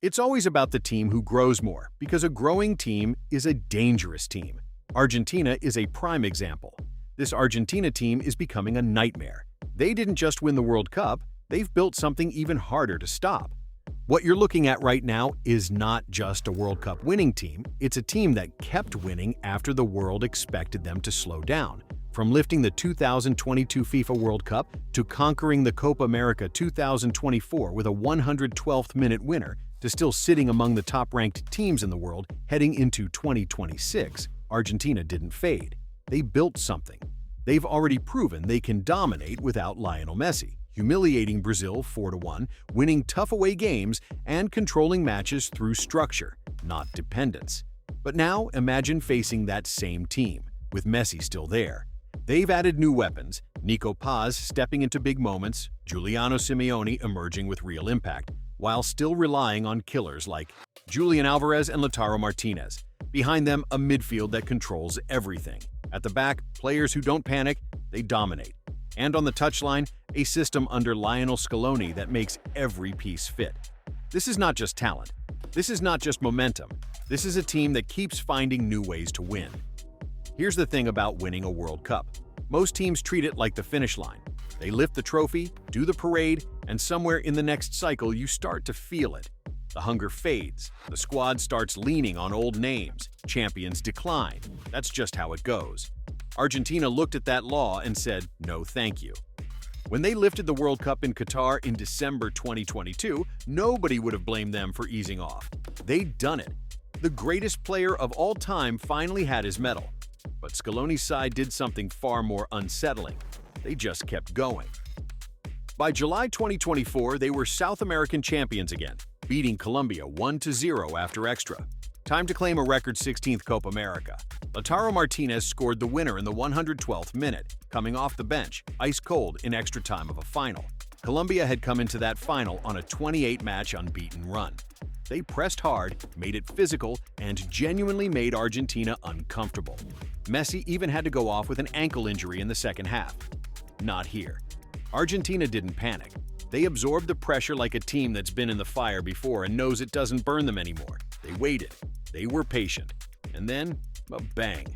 It's always about the team who grows more, because a growing team is a dangerous team. Argentina is a prime example. This Argentina team is becoming a nightmare. They didn't just win the World Cup, they've built something even harder to stop. What you're looking at right now is not just a World Cup winning team, it's a team that kept winning after the world expected them to slow down. From lifting the 2022 FIFA World Cup to conquering the Copa America 2024 with a 112th minute winner, to still sitting among the top-ranked teams in the world heading into 2026, Argentina didn't fade. They built something. They've already proven they can dominate without Lionel Messi, humiliating Brazil 4-1, winning tough away games, and controlling matches through structure, not dependence. But now imagine facing that same team, with Messi still there. They've added new weapons, Nico Paz stepping into big moments, Giuliano Simeone emerging with real impact, while still relying on killers like Julian Alvarez and Lautaro Martinez. Behind them, a midfield that controls everything. At the back, players who don't panic, they dominate. And on the touchline, a system under Lionel Scaloni that makes every piece fit. This is not just talent. This is not just momentum. This is a team that keeps finding new ways to win. Here's the thing about winning a World Cup. Most teams treat it like the finish line. They lift the trophy, do the parade, and somewhere in the next cycle you start to feel it. The hunger fades, the squad starts leaning on old names, champions decline. That's just how it goes. Argentina looked at that law and said, no thank you. When they lifted the World Cup in Qatar in December 2022, nobody would have blamed them for easing off. They'd done it. The greatest player of all time finally had his medal. But Scaloni's side did something far more unsettling. They just kept going. By July 2024, they were South American champions again, beating Colombia 1-0 after extra. Time to claim a record 16th Copa America. Lautaro Martinez scored the winner in the 112th minute, coming off the bench, ice cold in extra time of a final. Colombia had come into that final on a 28-match unbeaten run. They pressed hard, made it physical, and genuinely made Argentina uncomfortable. Messi even had to go off with an ankle injury in the second half. Not here. Argentina didn't panic. They absorbed the pressure like a team that's been in the fire before and knows it doesn't burn them anymore. They waited. They were patient. And then, a bang.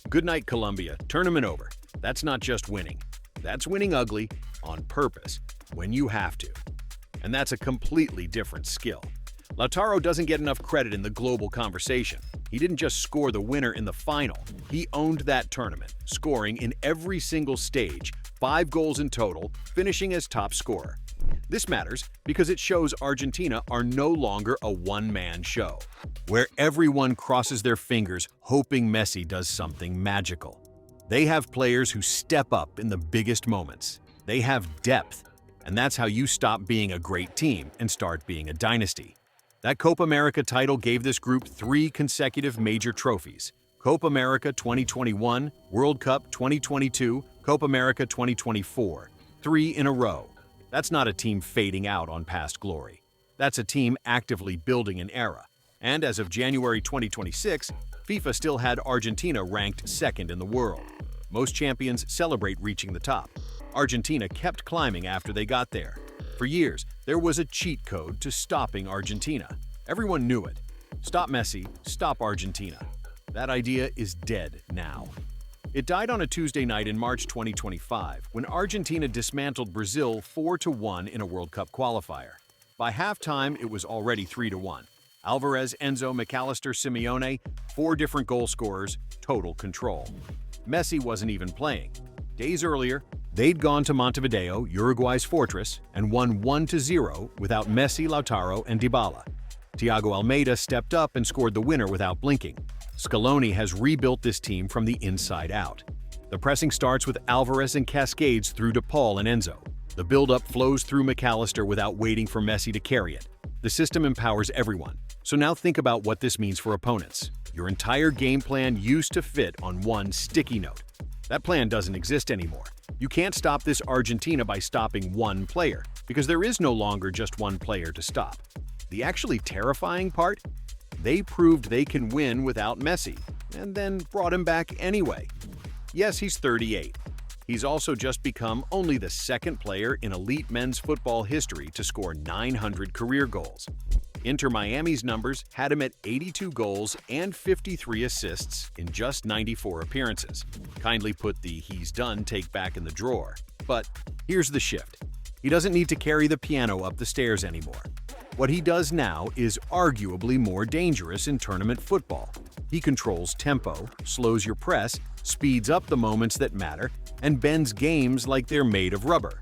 Good night, Colombia. Tournament over. That's not just winning. That's winning ugly, on purpose, when you have to. And that's a completely different skill. Lautaro doesn't get enough credit in the global conversation. He didn't just score the winner in the final. He owned that tournament, scoring in every single stage, 5 goals in total, finishing as top scorer. This matters because it shows Argentina are no longer a one-man show, where everyone crosses their fingers hoping Messi does something magical. They have players who step up in the biggest moments. They have depth, and that's how you stop being a great team and start being a dynasty. That Copa America title gave this group 3 consecutive major trophies: Copa America 2021, World Cup 2022, Copa America 2024. 3 in a row. That's not a team fading out on past glory. That's a team actively building an era. And as of January 2026, FIFA still had Argentina ranked second in the world. Most champions celebrate reaching the top. Argentina kept climbing after they got there. For years, there was a cheat code to stopping Argentina. Everyone knew it. Stop Messi, stop Argentina. That idea is dead now. It died on a Tuesday night in March 2025 when Argentina dismantled Brazil 4-1 in a World Cup qualifier. By halftime, it was already 3-1. Alvarez, Enzo, McAllister, Simeone, 4 different goal scorers, total control. Messi wasn't even playing. Days earlier, they'd gone to Montevideo, Uruguay's fortress, and won 1-0 without Messi, Lautaro, and Dybala. Thiago Almeida stepped up and scored the winner without blinking. Scaloni has rebuilt this team from the inside out. The pressing starts with Alvarez and cascades through to Paul and Enzo. The build-up flows through McAllister without waiting for Messi to carry it. The system empowers everyone. So now think about what this means for opponents. Your entire game plan used to fit on one sticky note. That plan doesn't exist anymore. You can't stop this Argentina by stopping one player, because there is no longer just one player to stop. The actually terrifying part? They proved they can win without Messi, and then brought him back anyway. Yes, he's 38. He's also just become only the second player in elite men's football history to score 900 career goals. Inter Miami's numbers had him at 82 goals and 53 assists in just 94 appearances. Kindly put the "he's done" take back in the drawer. But here's the shift. He doesn't need to carry the piano up the stairs anymore. What he does now is arguably more dangerous in tournament football. He controls tempo, slows your press, speeds up the moments that matter, and bends games like they're made of rubber.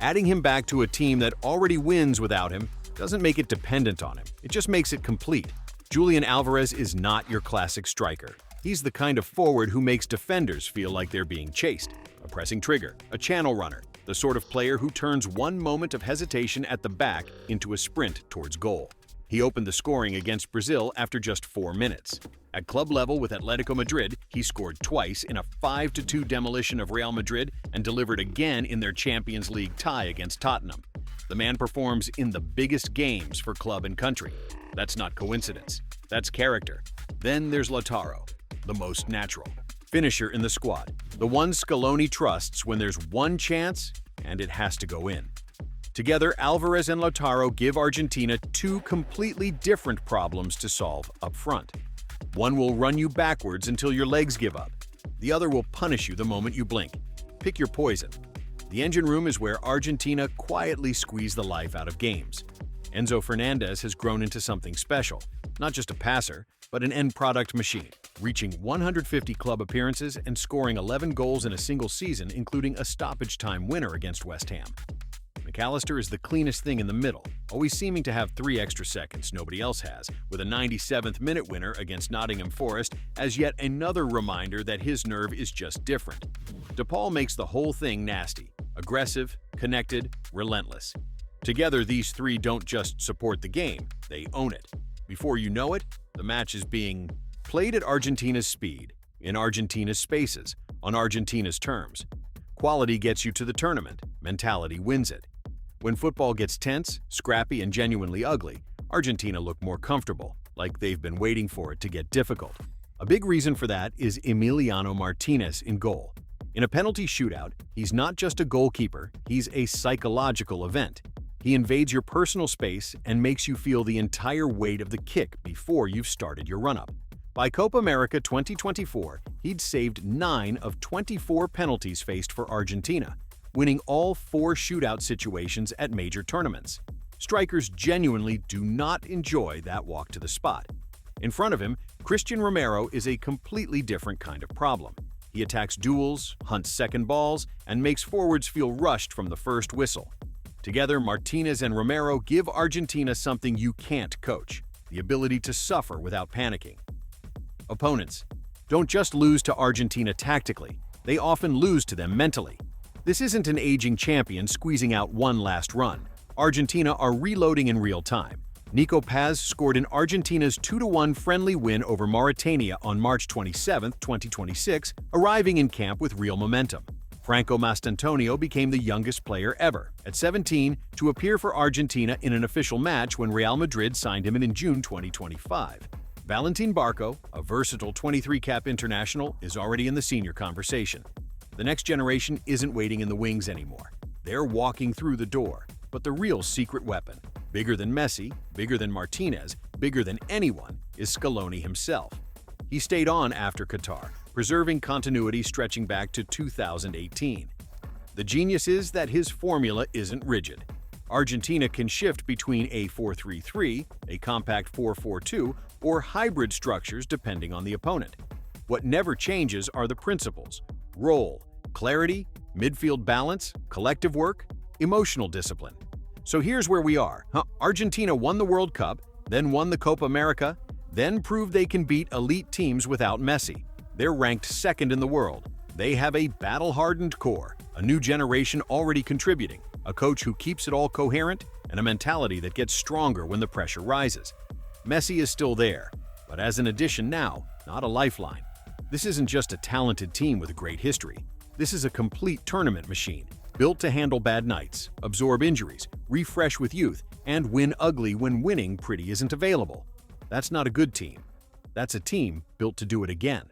Adding him back to a team that already wins without him doesn't make it dependent on him, it just makes it complete. Julian Alvarez is not your classic striker. He's the kind of forward who makes defenders feel like they're being chased. A pressing trigger, a channel runner, the sort of player who turns one moment of hesitation at the back into a sprint towards goal. He opened the scoring against Brazil after just 4 minutes. At club level with Atletico Madrid, he scored twice in a 5-2 demolition of Real Madrid and delivered again in their Champions League tie against Tottenham. The man performs in the biggest games for club and country. That's not coincidence. That's character. Then there's Lautaro, the most natural. Finisher in the squad, the one Scaloni trusts when there's one chance and it has to go in. Together, Alvarez and Lautaro give Argentina two completely different problems to solve up front. One will run you backwards until your legs give up. The other will punish you the moment you blink. Pick your poison. The engine room is where Argentina quietly squeeze the life out of games. Enzo Fernandez has grown into something special, not just a passer, but an end product machine, reaching 150 club appearances and scoring 11 goals in a single season, including a stoppage time winner against West Ham. McAllister is the cleanest thing in the middle, always seeming to have 3 extra seconds nobody else has, with a 97th minute winner against Nottingham Forest as yet another reminder that his nerve is just different. DePaul makes the whole thing nasty, aggressive, connected, relentless. Together, these three don't just support the game, they own it. Before you know it, the match is being played at Argentina's speed, in Argentina's spaces, on Argentina's terms. Quality gets you to the tournament, mentality wins it. When football gets tense, scrappy, and genuinely ugly, Argentina look more comfortable, like they've been waiting for it to get difficult. A big reason for that is Emiliano Martinez in goal. In a penalty shootout, he's not just a goalkeeper, he's a psychological event. He invades your personal space and makes you feel the entire weight of the kick before you've started your run-up. By Copa America 2024, he'd saved 9 of 24 penalties faced for Argentina, winning all 4 shootout situations at major tournaments. Strikers genuinely do not enjoy that walk to the spot. In front of him, Christian Romero is a completely different kind of problem. He attacks duels, hunts second balls, and makes forwards feel rushed from the first whistle. Together, Martinez and Romero give Argentina something you can't coach: the ability to suffer without panicking. Opponents don't just lose to Argentina tactically, they often lose to them mentally. This isn't an aging champion squeezing out one last run. Argentina are reloading in real time. Nico Paz scored in Argentina's 2-1 friendly win over Mauritania on March 27, 2026, arriving in camp with real momentum. Franco Mastantonio became the youngest player ever, at 17, to appear for Argentina in an official match when Real Madrid signed him in June 2025. Valentin Barco, a versatile 23-cap international, is already in the senior conversation. The next generation isn't waiting in the wings anymore. They're walking through the door. But the real secret weapon, bigger than Messi, bigger than Martinez, bigger than anyone, is Scaloni himself. He stayed on after Qatar, preserving continuity stretching back to 2018. The genius is that his formula isn't rigid. Argentina can shift between a 4-3-3, a compact 4-4-2, or hybrid structures depending on the opponent. What never changes are the principles: role, clarity, midfield balance, collective work, emotional discipline. So here's where we are. Argentina won the World Cup, then won the Copa America, then proved they can beat elite teams without Messi. They're ranked second in the world. They have a battle-hardened core, a new generation already contributing, a coach who keeps it all coherent, and a mentality that gets stronger when the pressure rises. Messi is still there, but as an addition now, not a lifeline. This isn't just a talented team with a great history. This is a complete tournament machine, built to handle bad nights, absorb injuries, refresh with youth, and win ugly when winning pretty isn't available. That's not a good team. That's a team built to do it again.